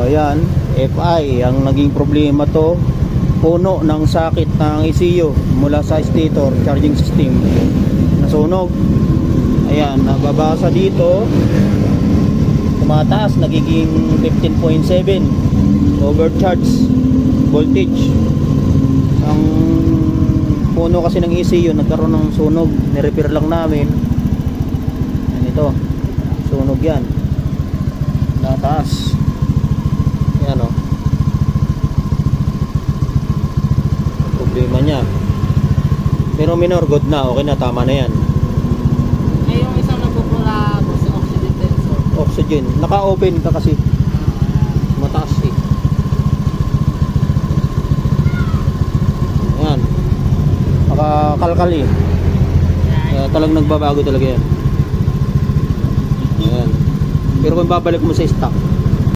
Ayan, FI. Ang naging problema to, puno ng sakit ng ECU mula sa stator charging system, nasunog. Ayan, nababasa dito, tumataas, nagiging 15.7 overcharge voltage. Ang puno kasi ng ECU nagkaroon ng sunog, nirepair lang namin. Yan, ito sunog yan, nataas. Yan o, problema niya. Pero minor, good na, okay na, tama na yan. Eh, yung isang nagpupula sa oxygen sensor. Oxygen, naka-open ka kasi, mataas eh. Yan, nakakalkal eh. Talagang nagbabago talaga yan. Ayan. Pero kung babalik mo sa stock,